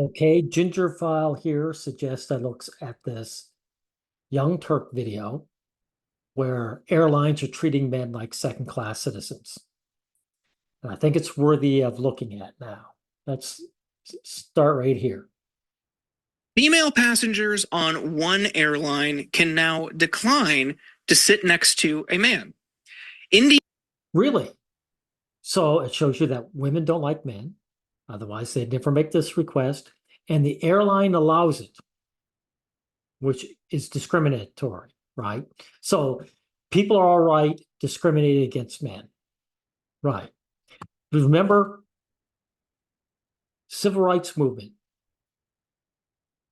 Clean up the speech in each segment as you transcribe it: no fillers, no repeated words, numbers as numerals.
Okay, Ginger File here suggests I look at this Young Turk video where airlines are treating men like second-class citizens. And I think it's worthy of looking at now. Let's start right here. Female passengers on one airline can now decline to sit next to a man. Really? So it shows you that women don't like men. Otherwise, they'd never make this request. And the airline allows it, which is discriminatory, right? So people are all right discriminating against men. Right. Remember, civil rights movement.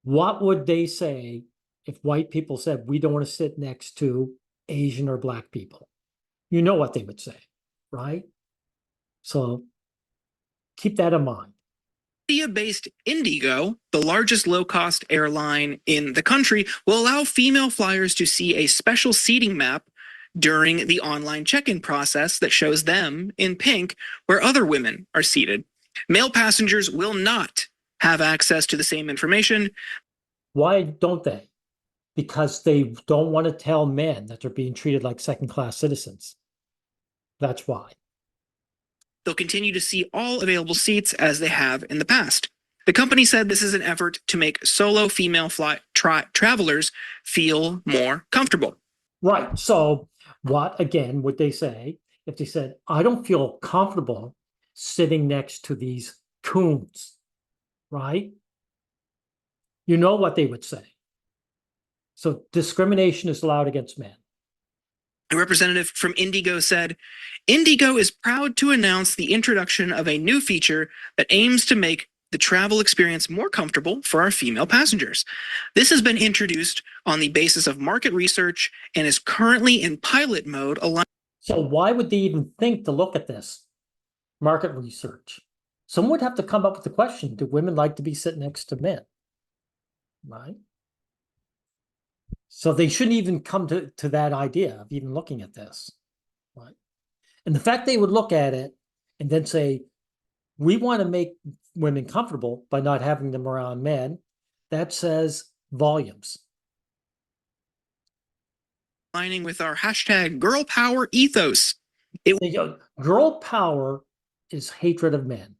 What would they say if white people said, we don't want to sit next to Asian or black people? You know what they would say, right? So keep that in mind. India-based Indigo, the largest low-cost airline in the country, will allow female flyers to see a special seating map during the online check-in process that shows them in pink where other women are seated. Male passengers will not have access to the same information. Why don't they? Because they don't want to tell men that they're being treated like second-class citizens. That's why. They'll continue to see all available seats as they have in the past. The company said this is an effort to make solo female travelers feel more comfortable. Right. So what, again, would they say if they said, I don't feel comfortable sitting next to these coons, right? You know what they would say. So discrimination is allowed against men. A representative from Indigo said, Indigo is proud to announce the introduction of a new feature that aims to make the travel experience more comfortable for our female passengers. This has been introduced on the basis of market research and is currently in pilot mode. So why would they even think to look at this market research? Someone would have to come up with the question, do women like to be sitting next to men? Right? So they shouldn't even come to that idea of even looking at this. Right? And the fact they would look at it and then say, we want to make women comfortable by not having them around men, that says volumes. Aligning with our hashtag girl power ethos. Girl power is hatred of men.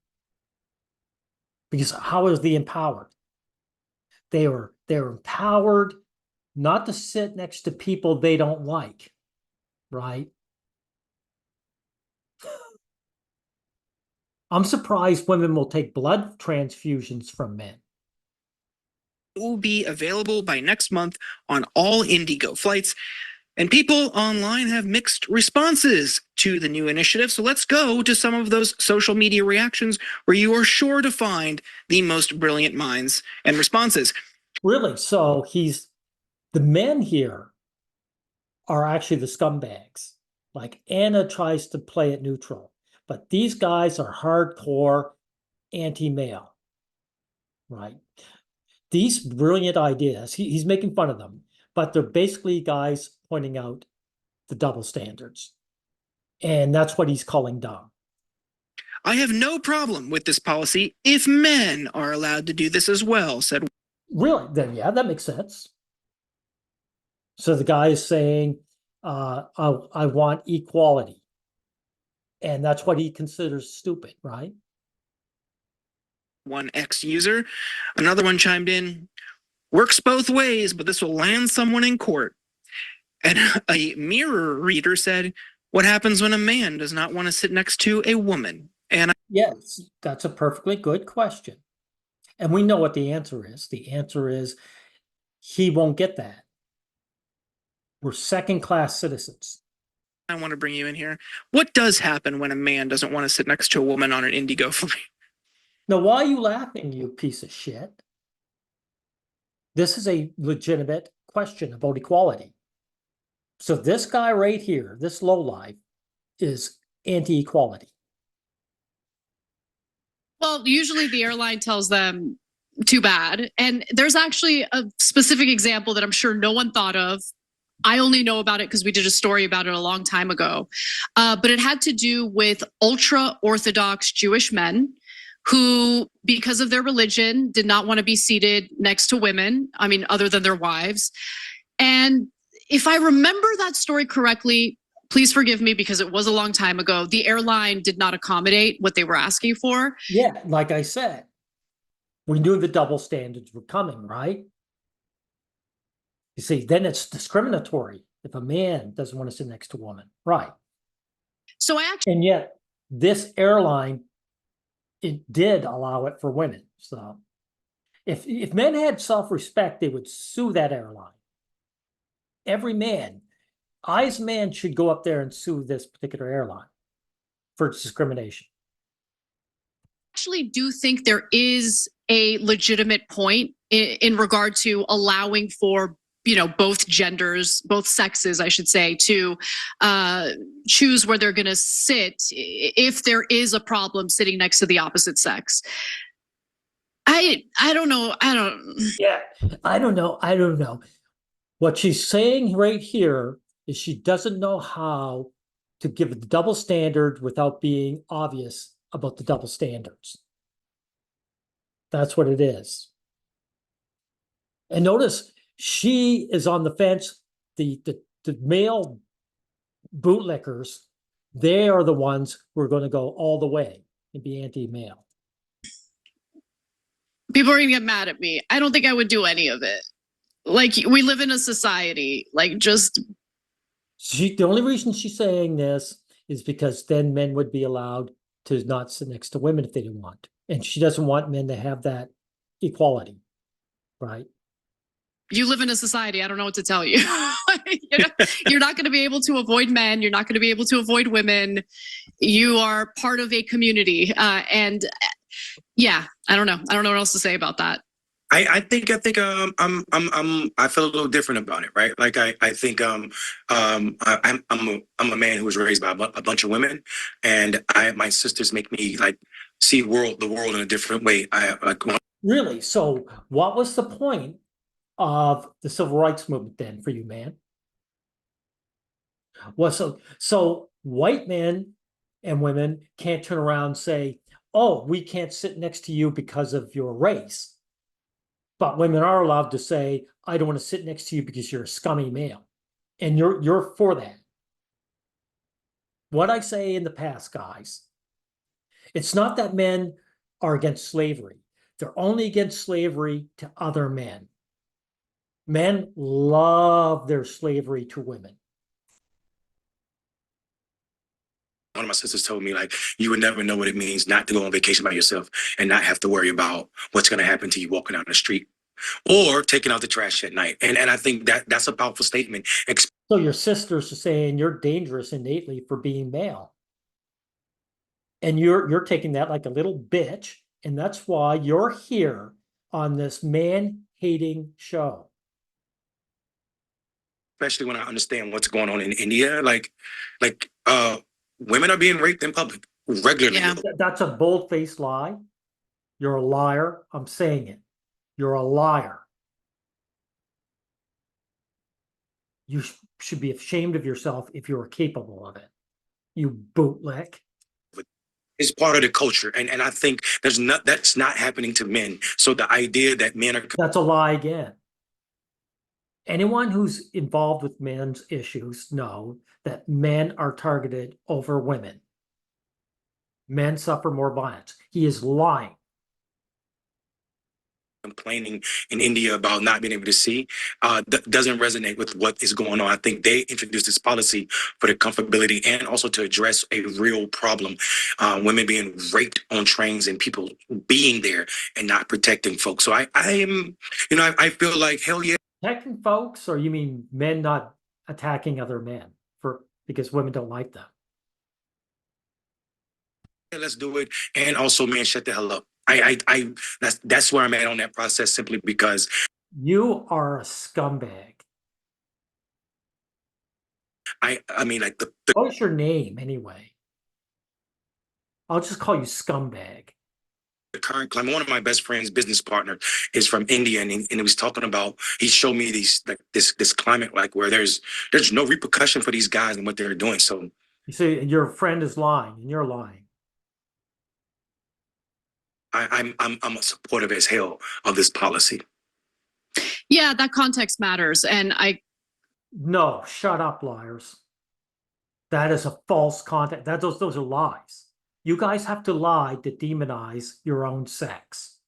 Because how is the empowered? They're empowered not to sit next to people they don't like, right? I'm surprised women will take blood transfusions from men. It will be available by next month on all Indigo flights. And people online have mixed responses to the new initiative. So let's go to some of those social media reactions where you are sure to find the most brilliant minds and responses. Really? So the men here are actually the scumbags. Like Anna tries to play it neutral, but these guys are hardcore anti-male, right? These brilliant ideas, he's making fun of them, but they're basically guys pointing out the double standards. And that's what he's calling dumb. I have no problem with this policy if men are allowed to do this as well, said. Really? Then yeah, that makes sense. So the guy is saying, I want equality. And that's what he considers stupid, right? One ex-user. Another one chimed in, works both ways, but this will land someone in court. And a Mirror reader said, what happens when a man does not want to sit next to a woman? And yes, that's a perfectly good question. And we know what the answer is. The answer is he won't get that. We're second-class citizens. I want to bring you in here. What does happen when a man doesn't want to sit next to a woman on an Indigo flight? Now, why are you laughing, you piece of shit? This is a legitimate question about equality. So this guy right here, this lowlife, is anti-equality. Well, usually the airline tells them too bad. And there's actually a specific example that I'm sure no one thought of. I only know about it because we did a story about it a long time ago. But it had to do with ultra-Orthodox Jewish men who, because of their religion, did not want to be seated next to women, I mean, other than their wives. And if I remember that story correctly, please forgive me because it was a long time ago, the airline did not accommodate what they were asking for. Yeah, like I said, we knew the double standards were coming, right? You see, then it's discriminatory if a man doesn't want to sit next to a woman, right? So I actually, And yet, this airline, it did allow it for women. So, if men had self-respect, they would sue that airline. Every man, I as a man, should go up there and sue this particular airline for discrimination. actually do think there is a legitimate point in regard to allowing for, you know, both genders, both sexes, I should say, to choose where they're going to sit if there is a problem sitting next to the opposite sex. I don't know. Yeah, I don't know. What she's saying right here is she doesn't know how to give the double standard without being obvious about the double standards. That's what it is. And notice she is on the fence. The male bootlickers, they are the ones who are going to go all the way and be anti-male. People are gonna get mad at me. I don't think I would do any of it. Like, we live in a society, like, just The only reason she's saying this is because then men would be allowed to not sit next to women if they didn't want. And she doesn't want men to have that equality, right? you live in a society. I don't know what to tell you. You know, you're not going to be able to avoid men. You're not going to be able to avoid women. You are part of a community. And yeah, I don't know. I don't know what else to say about that. I think I feel a little different about it, right? Like I think I'm a man who was raised by a bunch of women, and my sisters make me like see the world in a different way. Really? So what was the point of the civil rights movement then for you, man? Well, so white men and women can't turn around and say, oh, we can't sit next to you because of your race. But women are allowed to say, I don't want to sit next to you because you're a scummy male. And you're for that. What I say in the past, guys, it's not that men are against slavery. They're only against slavery to other men. Men love their slavery to women. One of my sisters told me, like, you would never know what it means not to go on vacation by yourself and not have to worry about what's going to happen to you walking down the street or taking out the trash at night. And I think that's a powerful statement. So your sisters are saying you're dangerous innately for being male. And you're taking that like a little bitch. And that's why you're here on this man-hating show. Especially when I understand what's going on in India. Like women are being raped in public regularly. Yeah. That's a bold-faced lie. You're a liar. I'm saying it. You're a liar. You should be ashamed of yourself if you're capable of it. You bootlick. It's part of the culture. And I think that's not happening to men. So the idea that men are... That's a lie again. Anyone who's involved with men's issues know that men are targeted over women. Men suffer more violence. He is lying. Complaining in India about not being able to see doesn't resonate with what is going on. I think they introduced this policy for the comfortability and also to address a real problem. Women being raped on trains and people being there and not protecting folks. So I feel like, hell yeah. Protecting folks, or you mean men not attacking other men because women don't like them? Yeah, let's do it. And also, man, shut the hell up. That's where I'm at on that process, simply because you are a scumbag. I mean, like what's your name anyway? I'll just call you scumbag. The current climate. One of my best friends' business partner is from India, and he was talking about. He showed me this climate like where there's no repercussion for these guys and what they're doing. So you say your friend is lying, and you're lying. I'm supportive as hell of this policy. Yeah, that context matters. And No, shut up, liars. That is a false context. Those are lies. You guys have to lie to demonize your own sex.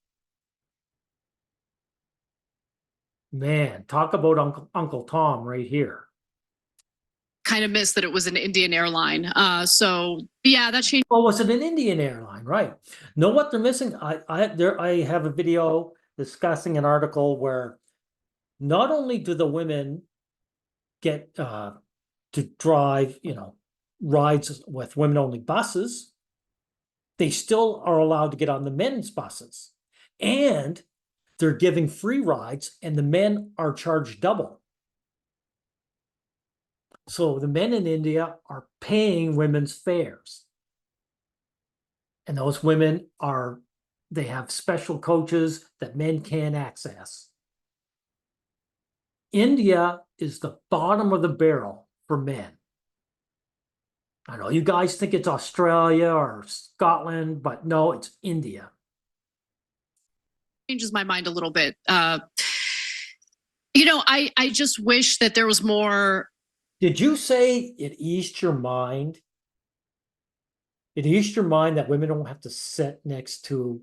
Man, talk about Uncle Tom right here. kind of missed that it was an Indian airline. So yeah, that changed. Oh, was it an Indian airline? Right. Know what they're missing? I have a video discussing an article where not only do the women get to drive, rides with women-only buses, they still are allowed to get on the men's buses. And they're giving free rides, and the men are charged double. So the men in India are paying women's fares. And those women they have special coaches that men can't access. India is the bottom of the barrel for men. I know you guys think it's Australia or Scotland, but no, it's India. Changes my mind a little bit. I just wish that there was more. Did you say it eased your mind? It eased your mind that women don't have to sit next to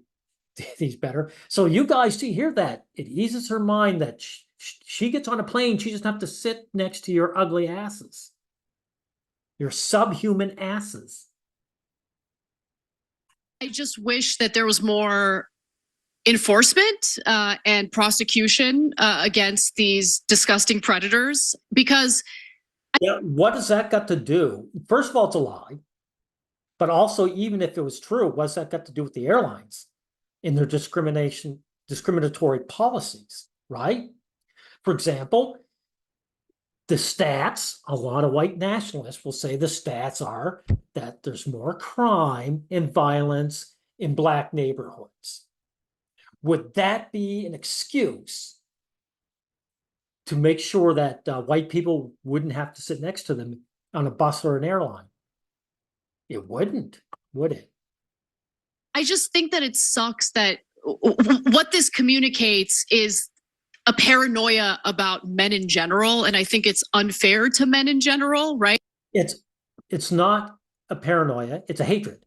these better. So you guys hear that? It eases her mind that she gets on a plane, she doesn't have to sit next to your ugly asses. Your subhuman asses. I just wish that there was more enforcement and prosecution against these disgusting predators, because yeah, what does that got to do? First of all, it's a lie. But also, even if it was true, what's that got to do with the airlines in their discriminatory policies, right? For example, the stats, a lot of white nationalists will say the stats are that there's more crime and violence in Black neighborhoods. Would that be an excuse to make sure that white people wouldn't have to sit next to them on a bus or an airline? It wouldn't, would it? I just think that it sucks that what this communicates is a paranoia about men in general. And I think it's unfair to men in general, right? It's not a paranoia, it's a hatred.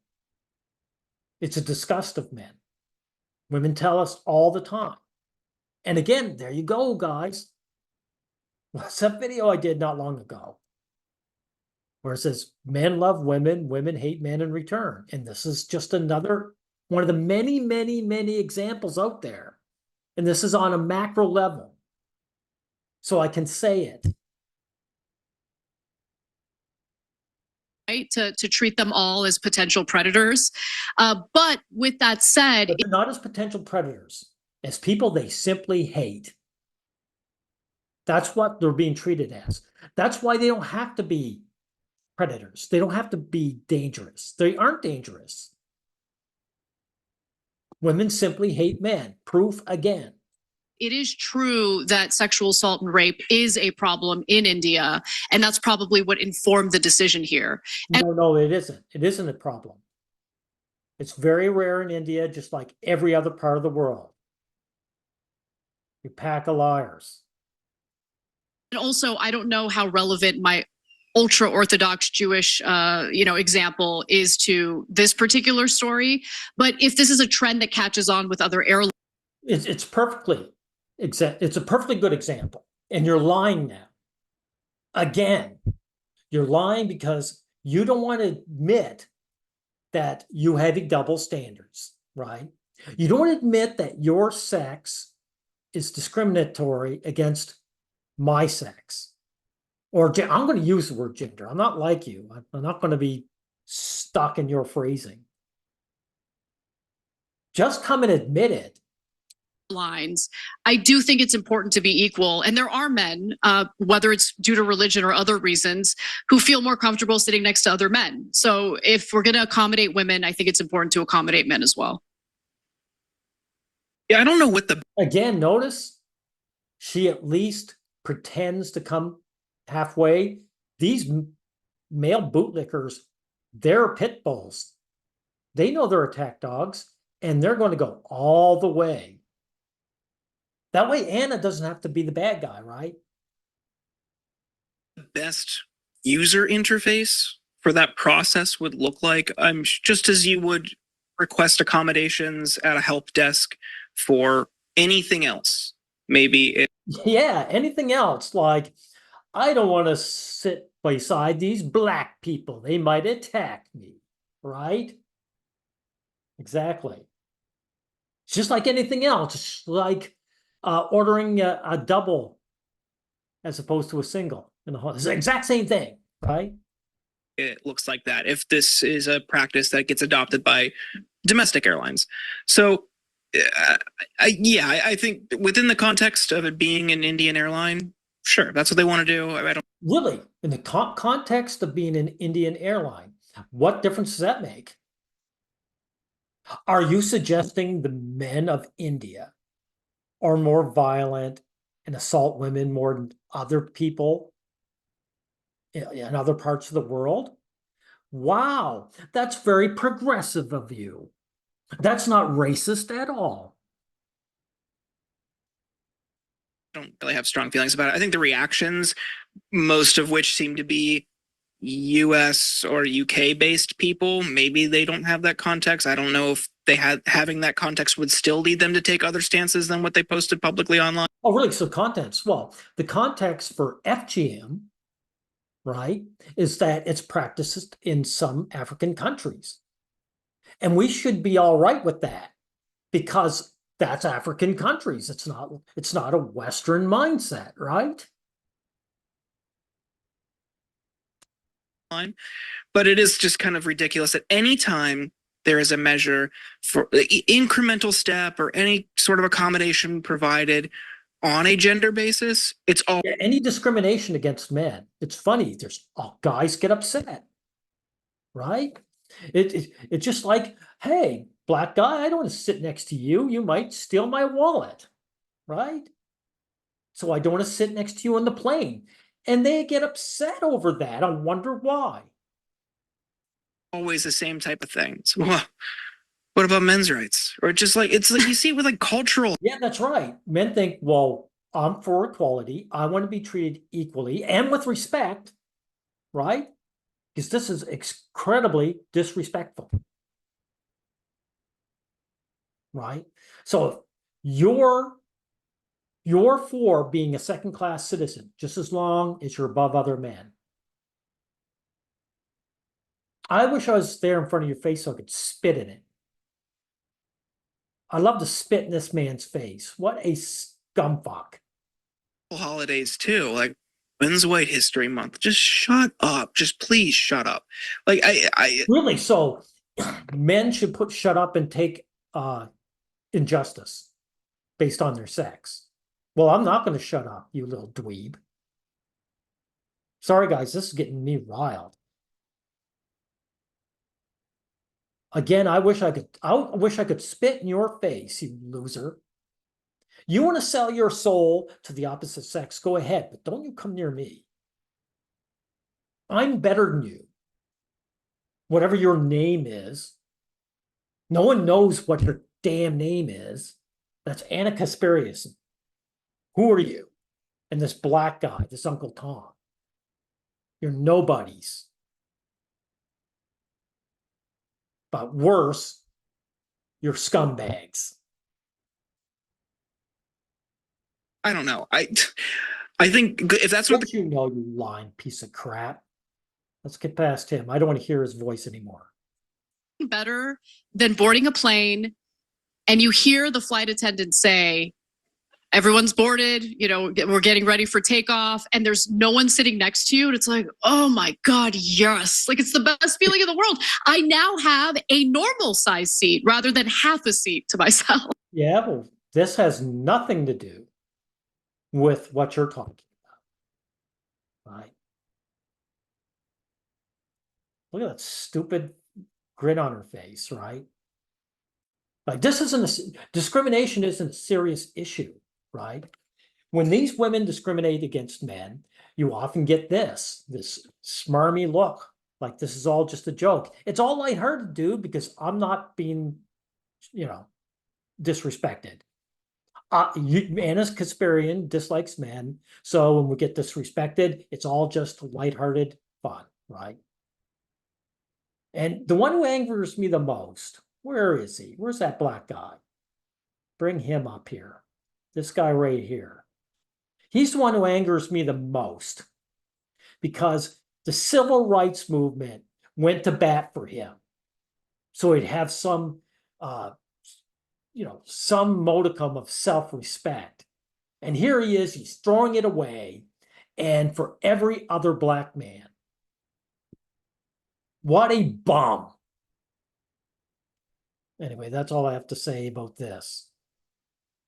It's a disgust of men. Women tell us all the time. And again, there you go, guys. What's that video I did not long ago? Where it says, men love women, women hate men in return. And this is just another one of the many, many, many examples out there. And this is on a macro level. So I can say it. Right? To treat them all as potential predators. But with that said, but they're not as potential predators, as people they simply hate. That's what they're being treated as. That's why they don't have to be predators. They don't have to be dangerous. They aren't dangerous. Women simply hate men. Proof again. It is true that sexual assault and rape is a problem in India, and that's probably what informed the decision here. No, it isn't. It isn't a problem. It's very rare in India, just like every other part of the world. You pack of liars. And also, I don't know how relevant my ultra-Orthodox Jewish, example is to this particular story. But if this is a trend that catches on with other airlines, it's a perfectly good example. And you're lying now. Again, you're lying because you don't want to admit that you have double standards, right? You don't want to admit that your sex is discriminatory against my sex. Or I'm going to use the word gender. I'm not like you. I'm not going to be stuck in your phrasing. Just come and admit it. lines, I do think it's important to be equal. And there are men, whether it's due to religion or other reasons, who feel more comfortable sitting next to other men. So if we're going to accommodate women, I think it's important to accommodate men as well. Yeah, I don't know what the Again, notice she at least pretends to come halfway. These male bootlickers, they're pit bulls. They know they're attack dogs. and they're going to go all the way. That way, Anna doesn't have to be the bad guy, right? Best user interface for that process would look like, just as you would request accommodations at a help desk for anything else. Maybe Yeah, anything else, like, I don't want to sit beside these black people. They might attack me, right? Exactly. It's just like anything else, it's like ordering a double as opposed to a single. It's the exact same thing, right? it looks like that if this is a practice that gets adopted by domestic airlines. So I think within the context of it being an Indian airline, sure, that's what they want to do. I don't Really, in the context of being an Indian airline, what difference does that make? Are you suggesting the men of India are more violent and assault women more than other people in other parts of the world? Wow, that's very progressive of you. That's not racist at all. don't really have strong feelings about it. I think the reactions, most of which seem to be US or UK based people, maybe they don't have that context. I don't know if they had having that context would still lead them to take other stances than what they posted publicly online. Oh, really? So context. Well, the context for FGM, right, is that it's practiced in some African countries. And we should be all right with that because that's African countries. It's not a Western mindset, right? But it is just kind of ridiculous that any time there is a measure for incremental step or any sort of accommodation provided on a gender basis, it's all Any discrimination against men. It's funny. Guys get upset, right? It's just like, hey, black guy, I don't want to sit next to you. You might steal my wallet, right? So I don't want to sit next to you on the plane. And they get upset over that. I wonder why. always the same type of thing. So, what about men's rights? Or just like it's like you see with like cultural. Yeah, that's right. Men think, well, I'm for equality. I want to be treated equally and with respect, right? Because this is incredibly disrespectful, right? So if you're for being a second-class citizen, just as long as you're above other men. I wish I was there in front of your face so I could spit in it. I love to spit in this man's face. What a scumfuck. Holidays too, like When's White History Month? Just shut up. Just please shut up. Like I Really, so men should shut up and take injustice based on their sex. Well, I'm not going to shut up, you little dweeb. Sorry, guys, this is getting me riled. Again, I wish I could spit in your face, you loser. You want to sell your soul to the opposite sex, go ahead, but don't you come near me. I'm better than you. Whatever your name is. No one knows what your damn name is. That's Anna Kasparian. Who are you? And this black guy, this Uncle Tom. You're nobodies. But worse, you're scumbags. I don't know. I think if that's what Don't you know, you lying piece of crap? Let's get past him. I don't want to hear his voice anymore. Better than boarding a plane and you hear the flight attendant say, everyone's boarded, we're getting ready for takeoff, and there's no one sitting next to you. And it's like, oh my God, yes. Like, it's the best feeling in the world. I now have a normal size seat rather than half a seat to myself. Yeah, well, this has nothing to do with what you're talking about. Right? Look at that stupid grin on her face, right? Like, discrimination isn't a serious issue, right? When these women discriminate against men, you often get this smarmy look, like this is all just a joke. It's all lighthearted, dude, because I'm not being disrespected. Anna's Kasparian dislikes men, so when we get disrespected, it's all just lighthearted fun, right? And the one who angers me the most, where is he? Where's that black guy? Bring him up here. This guy right here. He's the one who angers me the most because the civil rights movement went to bat for him. So he'd have some some modicum of self-respect. And here he is, he's throwing it away. And for every other black man, what a bum. Anyway, that's all I have to say about this.